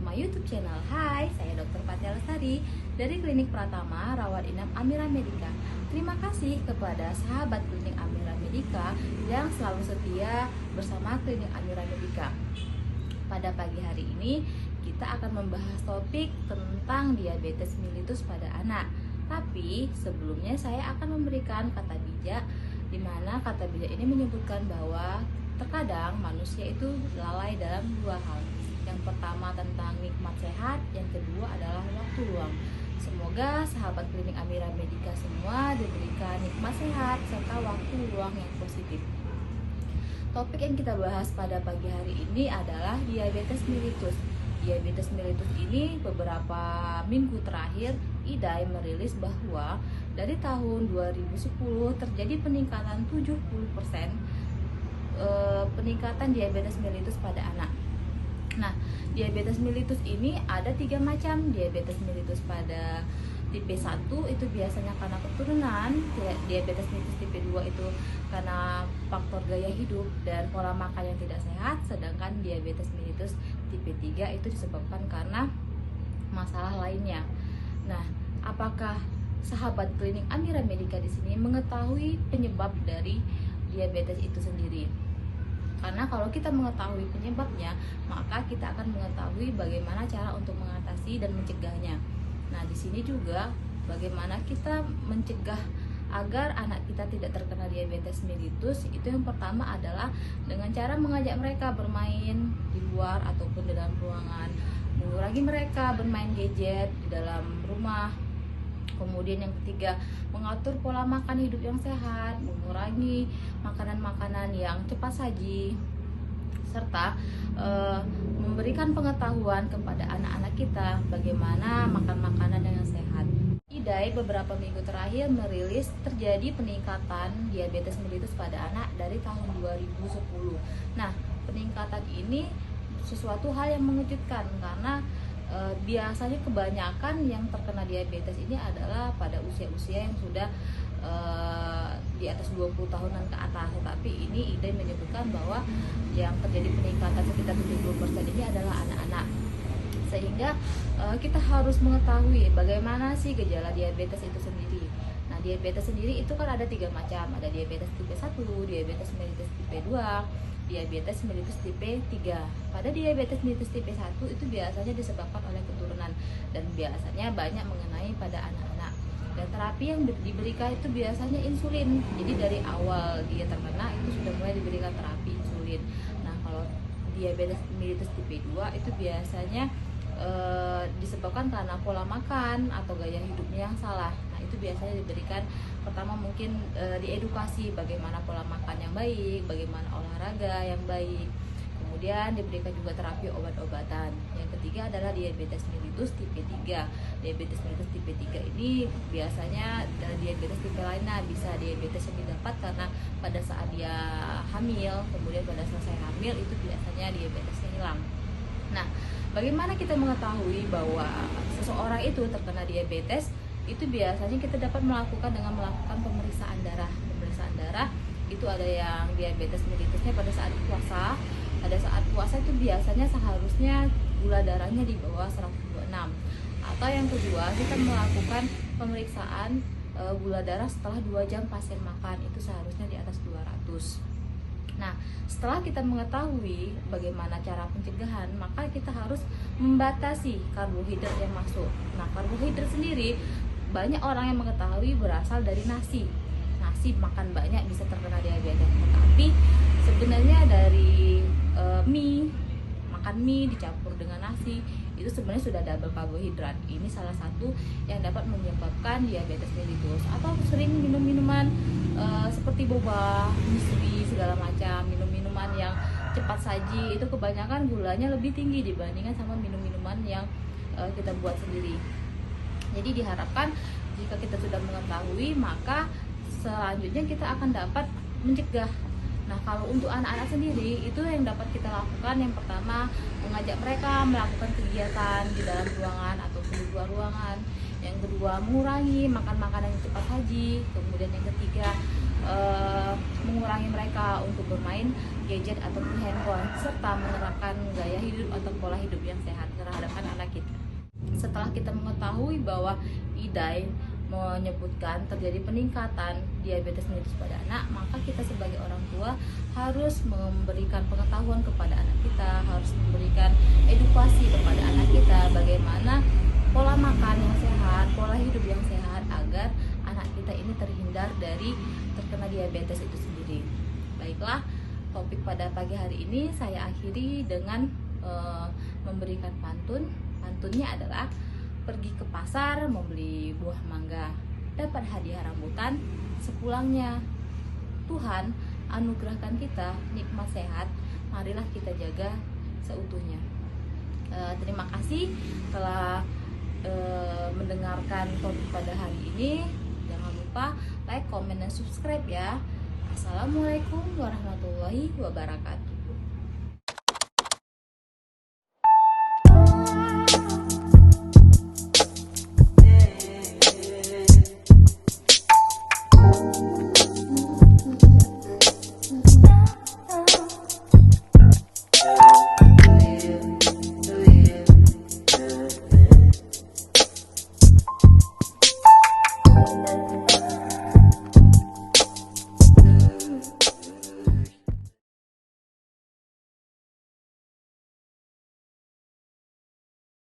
my YouTube channel. Hai, saya Dr. Fatia Lestari dari Klinik Pratama Rawat Inap Amira Medica. Terima kasih kepada sahabat Klinik Amira Medica yang selalu setia bersama Klinik Amira Medica. Pada pagi hari ini kita akan membahas topik tentang diabetes mellitus pada anak. Tapi sebelumnya saya akan memberikan kata bijak, di mana kata bijak ini menyebutkan bahwa terkadang manusia itu lalai dalam dua hal. Yang pertama tentang nikmat sehat, yang kedua adalah waktu luang. Semoga sahabat Klinik Amira Medica semua diberikan nikmat sehat serta waktu luang yang positif. Topik yang kita bahas pada pagi hari ini adalah diabetes mellitus. Diabetes mellitus ini beberapa minggu terakhir IDAI merilis bahwa dari tahun 2010 terjadi peningkatan 70% peningkatan diabetes mellitus pada anak. Nah, diabetes mellitus ini ada 3 macam. Diabetes mellitus pada tipe 1 itu biasanya karena keturunan, diabetes mellitus tipe 2 itu karena faktor gaya hidup dan pola makan yang tidak sehat, sedangkan diabetes mellitus tipe 3 itu disebabkan karena masalah lainnya. Nah, apakah sahabat Klinik Amira Medica di sini mengetahui penyebab dari diabetes itu sendiri? Karena kalau kita mengetahui penyebabnya, maka kita akan mengetahui bagaimana cara untuk mengatasi dan mencegahnya. Nah, di sini juga bagaimana kita mencegah agar anak kita tidak terkena diabetes mellitus. Itu yang pertama adalah dengan cara mengajak mereka bermain di luar ataupun di dalam ruangan, mengurangi mereka bermain gadget di dalam rumah. Kemudian yang ketiga, mengatur pola makan hidup yang sehat, mengurangi makanan-makanan yang cepat saji, serta memberikan pengetahuan kepada anak-anak kita bagaimana makan makanan yang sehat. IDAI beberapa minggu terakhir merilis terjadi peningkatan diabetes mellitus pada anak dari tahun 2010. Nah, peningkatan ini sesuatu hal yang mengejutkan karena biasanya kebanyakan yang terkena diabetes ini adalah pada usia-usia yang sudah di atas 20 tahunan ke atas. Tetapi ini IDAI menyebutkan bahwa yang terjadi peningkatan sekitar 70% ini adalah anak-anak. Sehingga kita harus mengetahui bagaimana sih gejala diabetes itu sendiri. Nah, diabetes sendiri itu kan ada 3 macam. Ada diabetes tipe 1, diabetes mellitus tipe 2, diabetes mellitus tipe 3. Pada diabetes mellitus tipe 1 itu biasanya disebabkan oleh keturunan dan biasanya banyak mengenai pada anak-anak. Dan terapi yang diberikan itu biasanya insulin. Jadi dari awal dia terkena itu sudah mulai diberikan terapi insulin. Nah, kalau diabetes mellitus tipe 2 itu biasanya disebabkan karena pola makan atau gaya hidupnya yang salah. Nah, itu biasanya diberikan pertama mungkin diedukasi bagaimana pola makan yang baik, bagaimana olahraga yang baik. Kemudian diberikan juga terapi obat-obatan. Yang ketiga adalah diabetes mellitus tipe 3. Diabetes mellitus tipe 3 ini biasanya diabetes tipe lainnya, bisa diabetes yang didapat karena pada saat dia hamil, kemudian pada selesai hamil itu biasanya diabetesnya hilang. Nah, bagaimana kita mengetahui bahwa seseorang itu terkena diabetes? Itu biasanya kita dapat melakukan dengan melakukan pemeriksaan darah. Pemeriksaan darah itu ada yang diabetes mellitusnya pada saat puasa. Pada saat puasa itu biasanya seharusnya gula darahnya di bawah 126. Atau yang kedua, kita melakukan pemeriksaan gula darah setelah 2 jam pasien makan, itu seharusnya di atas 200. Nah, setelah kita mengetahui bagaimana cara pencegahan, maka kita harus membatasi karbohidrat yang masuk. Nah, karbohidrat sendiri banyak orang yang mengetahui berasal dari nasi. Nasi makan banyak bisa terkena diabetes. Tetapi sebenarnya dari mie, makan mie dicampur dengan nasi, itu sebenarnya sudah double karbohidrat. Ini salah satu yang dapat menyebabkan diabetes mellitus. Atau sering minum minuman seperti boba, misri, segala macam, minum-minuman yang cepat saji, itu kebanyakan gulanya lebih tinggi dibandingkan sama minum-minuman yang kita buat sendiri. Jadi diharapkan jika kita sudah mengetahui, maka selanjutnya kita akan dapat mencegah. Nah, kalau untuk anak-anak sendiri, itu yang dapat kita lakukan, yang pertama mengajak mereka melakukan kegiatan di dalam ruangan ataupun di luar ruangan. Yang kedua, mengurangi makan makanan yang cepat saji. Kemudian yang ketiga, mengurangi mereka untuk bermain gadget ataupun handphone, serta menerapkan gaya hidup atau pola hidup yang sehat terhadap setelah kita mengetahui bahwa IDAI menyebutkan terjadi peningkatan diabetes mellitus pada anak, maka kita sebagai orang tua harus memberikan pengetahuan kepada anak kita, harus memberikan edukasi kepada anak kita bagaimana pola makan yang sehat, pola hidup yang sehat agar anak kita ini terhindar dari terkena diabetes itu sendiri. Baiklah, topik pada pagi hari ini saya akhiri dengan memberikan pantun. Pantunnya adalah: pergi ke pasar membeli buah mangga, dapat hadiah rambutan sepulangnya. Tuhan anugerahkan kita nikmat sehat, marilah kita jaga seutuhnya. Terima kasih telah mendengarkan topik pada hari ini. Jangan lupa like, comment, dan subscribe ya. Assalamualaikum warahmatullahi wabarakatuh.